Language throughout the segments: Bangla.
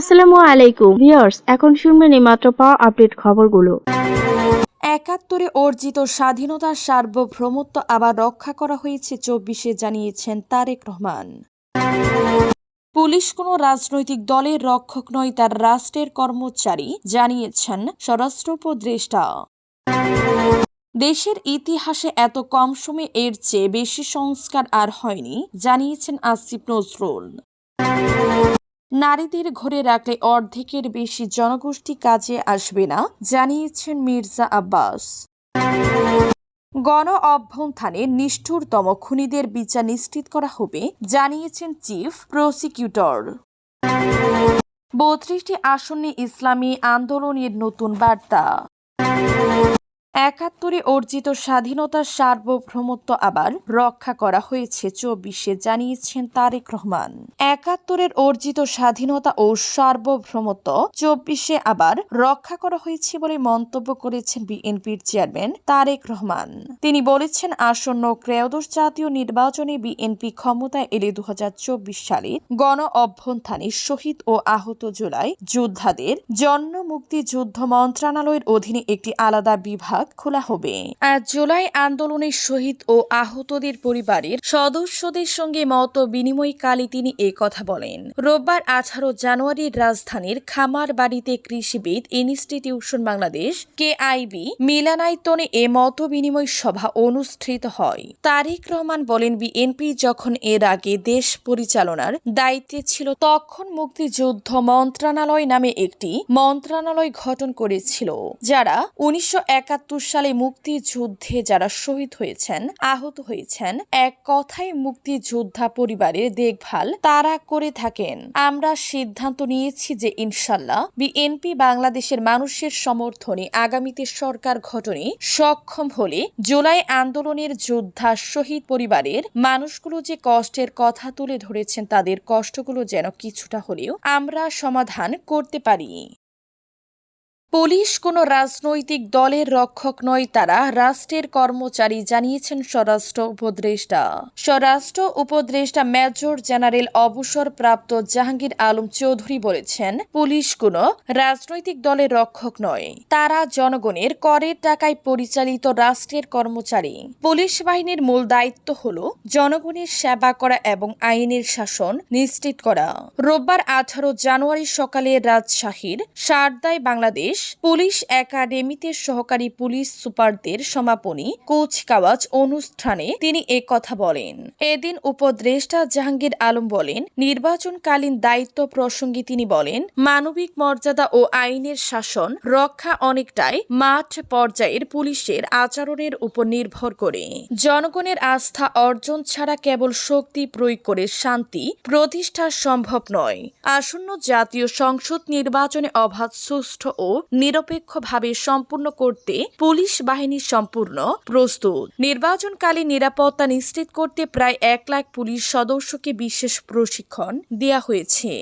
আসসালামু আলাইকুম ভিউয়ার্স, এখন শুনবেন এই মাত্র পাওয়া আপডেট খবরগুলো। ৭১ অর্জিত স্বাধীনতার সার্বভৌমত্ব আবার রক্ষা করা হয়েছে ২৪-এ, জানিয়েছেন তারেক রহমান। পুলিশ কোনো রাজনৈতিক দলের রক্ষক নয়, তার রাষ্ট্রের কর্মচারী, জানিয়েছেন স্বরাষ্ট্র উপদেষ্টা। দেশের ইতিহাসে এত কম সময়ে এর চেয়ে বেশি সংস্কার আর হয়নি, জানিয়েছেন আসিফ নজরুল। নারীদের ঘরে রাখলে অর্ধেকের বেশি জনগোষ্ঠী কাজে আসবে না, জানিয়েছেন মির্জা আব্বাস। গণ অভ্যুত্থানে নিষ্ঠুরতম খুনিদের বিচার নিশ্চিত করা হবে, জানিয়েছেন চিফ প্রসিকিউটর। ৩২টি আসনে ইসলামী আন্দোলনের নতুন বার্তা। ৭১ অর্জিত স্বাধীনতার সার্বভৌমত্ব আবার রক্ষা করা হয়েছে ২৪-এ, জানিয়েছেন তারেক রহমান। ৭১ অর্জিত স্বাধীনতা ও সার্বভৌমত্ব ২৪-এ আবার রক্ষা করা হয়েছে বলে মন্তব্য করেছেন বিএনপির চেয়ারম্যান তারেক রহমান। তিনি বলেছেন, আসন্ন ত্রয়োদশ জাতীয় নির্বাচনে বিএনপি ক্ষমতায় এলে ২০২৪ সালে গণ অভ্যুত্থানে শহীদ ও আহত জুলাই যোদ্ধাদের জন্য মুক্তিযুদ্ধ মন্ত্রণালয়ের অধীনে একটি আলাদা বিভাগ খোলা হবে। আজ জুলাই আন্দোলনের শহীদ ও আহতদের পরিবারের সদস্যদের সঙ্গে মত বিনিময়কালে তিনি কথা বলেন। রোববার ১৮ জানুয়ারি রাজধানীর খামারবাড়িতে কৃষিবিদ ইনস্টিটিউশন বাংলাদেশ কেআইবি মিলনায়তনে এ মত বিনিময় সভা অনুষ্ঠিত হয়। তারেক রহমান বলেন, বিএনপি যখন এর আগে দেশ পরিচালনার দায়িত্বে ছিল, তখন মুক্তিযুদ্ধ মন্ত্রণালয় নামে একটি মন্ত্রণালয় গঠন করেছিল, যারা ১৯৭১ সালে মুক্তিযুদ্ধে যারা শহীদ হয়েছেন, আহত হয়েছেন, এক কথায় মুক্তিযোদ্ধা পরিবারের দেখভাল তারা করে থাকেন। আমরা সিদ্ধান্ত নিয়েছি যে ইনশাল্লাহ বিএনপি বাংলাদেশের মানুষের সমর্থনে আগামীতে সরকার গঠনে সক্ষম হলে জুলাই আন্দোলনের যোদ্ধা শহীদ পরিবারের মানুষগুলো যে কষ্টের কথা তুলে ধরেছেন, তাদের কষ্টগুলো যেন কিছুটা হলেও আমরা সমাধান করতে পারি। পুলিশ কোনো রাজনৈতিক দলের রক্ষক নয়, তারা রাষ্ট্রের কর্মচারী, জানিয়েছেন স্বরাষ্ট্র উপদেষ্টা। স্বরাষ্ট্র উপদেষ্টা মেজর জেনারেল অবসরপ্রাপ্ত জাহাঙ্গীর আলম চৌধুরী বলেছেন, পুলিশ কোনো রাজনৈতিক দলের রক্ষক নয়, তারা জনগণের করের টাকায় পরিচালিত রাষ্ট্রের কর্মচারী। পুলিশ বাহিনীর মূল দায়িত্ব হল জনগণের সেবা করা এবং আইনের শাসন নিশ্চিত করা। রোববার ১৮ জানুয়ারি সকালে রাজশাহীর সারদায় বাংলাদেশ পুলিশ একাডেমিতে সহকারী পুলিশ সুপারদের সমাপনী কুচকাওয়াজ অনুষ্ঠানে তিনি কথা বলেন। এদিন উপদেষ্টা জাহাঙ্গীর আলম বলেন, নির্বাচনকালীন দায়িত্ব প্রসঙ্গে তিনি বলেন, মানবিক মর্যাদা ও আইনের শাসন রক্ষা অনেকটাই মাঠ পর্যায়ের পুলিশের আচরণের উপর নির্ভর করে। জনগণের আস্থা অর্জন ছাড়া কেবল শক্তি প্রয়োগ করে শান্তি প্রতিষ্ঠা সম্ভব নয়। আসন্ন জাতীয় সংসদ নির্বাচনে অবাধ, সুষ্ঠু ও নিরপেক্ষভাবে সম্পূর্ণ করতে পুলিশ বাহিনী সম্পূর্ণ প্রস্তুত। নির্বাচনকালে নিরাপত্তা নিশ্চিত করতে প্রায় ১ লাখ পুলিশ সদস্যকে বিশেষ প্রশিক্ষণ দেওয়া হয়েছে।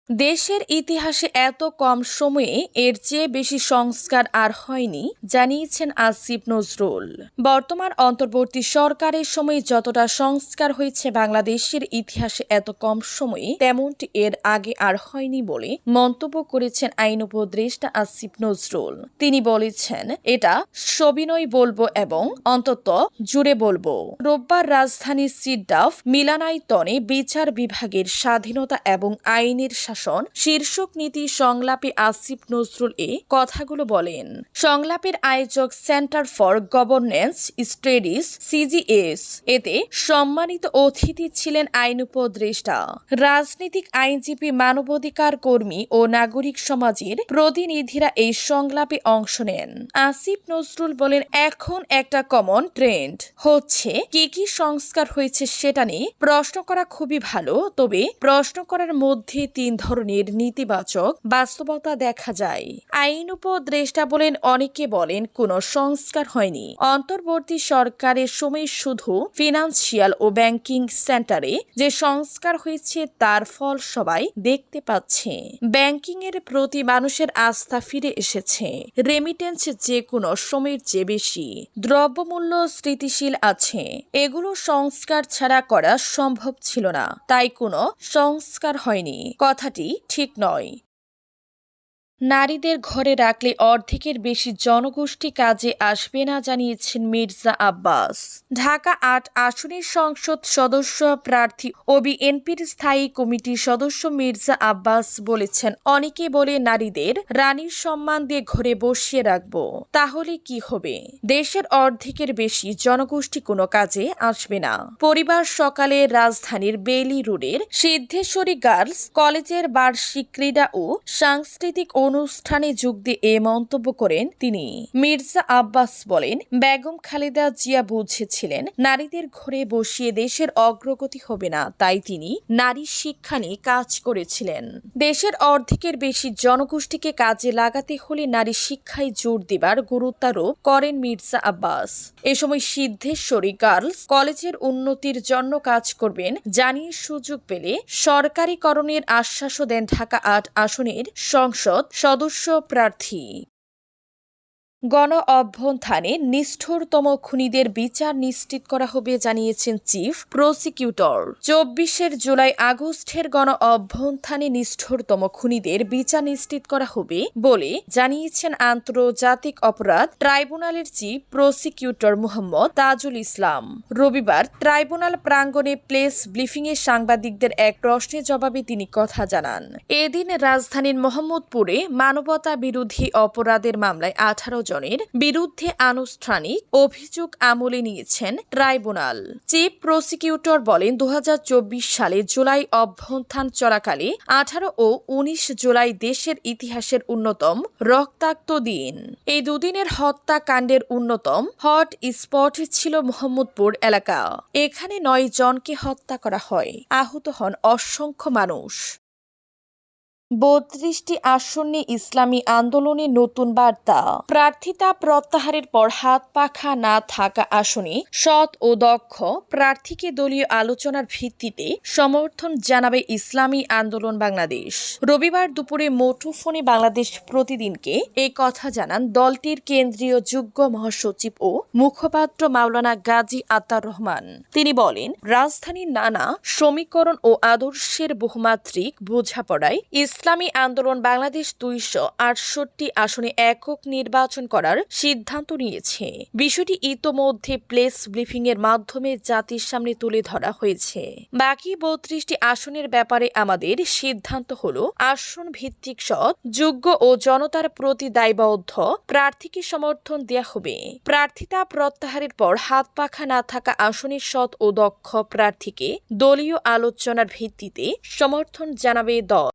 দেশের ইতিহাসে এত কম সময়ে এর চেয়ে বেশি সংস্কার আর হয়নি, জানিয়েছেন আসিফ নজরুল। বর্তমান অন্তর্বর্তী সরকারের সময়ে যতটা সংস্কার হয়েছে, বাংলাদেশের ইতিহাসে এত কম সময়ে তেমনটি এর আগে আর হয়নি বলে মন্তব্য করেছেন আইন উপদেষ্টা আসিফ নজরুল। তিনি বলেছেন, এটা সবিনয় বলবো এবং অন্তত জুড়ে বলবো। রোববার রাজধানীর সিডাফ মিলনায়তনে বিচার বিভাগের স্বাধীনতা এবং আইনের শাসন শীর্ষক নীতি সংলাপে আসিফ নজরুল কথাগুলো বলেন। সংলাপের আয়োজক centre for governance studies CGS. এতে সম্মানিত অতিথি ছিলেন আইন উপদেষ্টা, রাজনীতিক আইনজীবী, মানবাধিকার কর্মী ও নাগরিক সমাজের প্রতিনিধিরা এই সংলাপে অংশ নেন। আসিফ নজরুল বলেন, এখন একটা কমন ট্রেন্ড হচ্ছে কি কি সংস্কার হয়েছে সেটা নিয়ে প্রশ্ন করা খুবই ভালো, তবে প্রশ্ন করার মধ্যে ৩ ধরনের নেতিবাচক বাস্তবতা দেখা যায়। আইন উপদেষ্টা বলেন, অনেকে বলেন কোনো সংস্কার হয়নি। অন্তর্বর্তী সরকারের সময় শুধু ফিনান্সিয়াল ও ব্যাংকিং সেক্টরে যে সংস্কার হয়েছে তার ফল সবাই দেখতে পাচ্ছে। ব্যাংকিং এর প্রতি মানুষের আস্থা ফিরে এসেছে। রেমিটেন্স যে কোনো সময়ের চেয়ে বেশি। দ্রব্যমূল্য স্থিতিশীল আছে। এগুলো সংস্কার ছাড়া করা সম্ভব ছিল না, তাই কোনো সংস্কার হয়নি। কথাটি কথাটি ঠিক নয়। নারীদের ঘরে রাখলে অর্ধেকের বেশি জনগোষ্ঠী কাজে আসবে না জানিয়েছেন মির্জা আব্বাস। ঢাকা ৮ আসনের সংসদ সদস্য প্রার্থী ও বিএনপির স্থায়ী কমিটির সদস্য মির্জা আব্বাস বলেছেন, অনেকে বলে নারীদের রানীর সম্মান দিয়ে ঘরে বসিয়ে রাখবো, তাহলে কি হবে? দেশের অর্ধেকের বেশি জনগোষ্ঠী কোনো কাজে আসবে না। পরিবার সকালে রাজধানীর বেইলি রোডের সিদ্ধেশ্বরী গার্লস কলেজের বার্ষিক ক্রীড়া ও সাংস্কৃতিক অনুষ্ঠানে যোগ দিয়ে এ মন্তব্য করেন তিনি। মির্জা আব্বাস বলেন, বেগম খালেদা জিয়া বুঝেছিলেন নারীদের ঘরে বসিয়ে দেশের অগ্রগতি হবে না, তাই তিনি নারী শিক্ষা নিয়ে কাজ করেছিলেন। দেশের অর্ধেকের বেশি জনগোষ্ঠীকে কাজে লাগাতে হলে নারী শিক্ষায় জোর দেবার গুরুত্বারোপ করেন মির্জা আব্বাস। এ সময় সিদ্ধেশ্বরী গার্লস কলেজের উন্নতির জন্য কাজ করবেন জানিয়ে সুযোগ পেলে সরকারিকরণের আশ্বাসও দেন ঢাকা ৮ আসনের সংসদ সদস্য প্রার্থী। গণ অভ্যুত্থানে নিষ্ঠুরতম খুনিদের বিচার নিশ্চিত করা হবে জানিয়েছেন চিফ প্রসিকিউটর। ২৪ জুলাই আগস্টের গণ অভ্যুত্থানে নিষ্ঠুরতম খুনিদের বিচার নিশ্চিত করা হবে বলে জানিয়েছেন আন্তর্জাতিক অপরাধ ট্রাইব্যুনালের চিফ প্রসিকিউটর মোহাম্মদ তাজুল ইসলাম। রবিবার ট্রাইব্যুনাল প্রাঙ্গণে প্রেস ব্রিফিংয়ে সাংবাদিকদের এক প্রশ্নের জবাবে তিনি কথা জানান। এদিন রাজধানীর মোহাম্মদপুরে মানবতা বিরোধী অপরাধের মামলায় ১৮ জনের বিরুদ্ধে আনুষ্ঠানিক অভিযোগ আমলে নিয়েছেন ট্রাইব্যুনাল। চিফ প্রসিকিউটর বলেন, ২০২৪ সালে জুলাই অভ্যুত্থান চলাকালে ১৮ ও ১৯ জুলাই দেশের ইতিহাসের অন্যতম রক্তাক্ত দিন। এই দুদিনের হত্যাকাণ্ডের অন্যতম হট স্পট ছিল মোহাম্মদপুর এলাকা। এখানে ৯ জনকে হত্যা করা হয়, আহত হন অসংখ্য মানুষ। ৩২টি আসনে ইসলামী আন্দোলনের নতুন বার্তা। প্রার্থিতা প্রত্যাহারের পর হাত পাখা না থাকা আসনে সৎ ও দক্ষ প্রার্থীকে দলীয় আলোচনার ভিত্তিতে সমর্থন জানাবে ইসলামী আন্দোলন বাংলাদেশ। রবিবার দুপুরে মুঠোফোনে বাংলাদেশ প্রতিদিনকে এই কথা জানান দলটির কেন্দ্রীয় যুগ্ম মহাসচিব ও মুখপাত্র মাওলানা গাজী আতার রহমান। তিনি বলেন, রাজধানীর নানা সমীকরণ ও আদর্শের বহুমাত্রিক বোঝাপড়ায় ইসলামী আন্দোলন বাংলাদেশ ২৬৮ আসনে একক নির্বাচন করার সিদ্ধান্ত নিয়েছে। বিষয়টি ইতোমধ্যে প্রেস ব্রিফিং এর মাধ্যমে জাতির সামনে তুলে ধরা হয়েছে। বাকি ৩২টি আসনের ব্যাপারে আমাদের সিদ্ধান্ত হলো আসন ভিত্তিক সৎ, যোগ্য ও জনতার প্রতি দায়বদ্ধ প্রার্থীকে সমর্থন দেয়া হবে। প্রার্থিতা প্রত্যাহারের পর হাত পাখা না থাকা আসনের সৎ ও দক্ষ প্রার্থীকে দলীয় আলোচনার ভিত্তিতে সমর্থন জানাবে দল।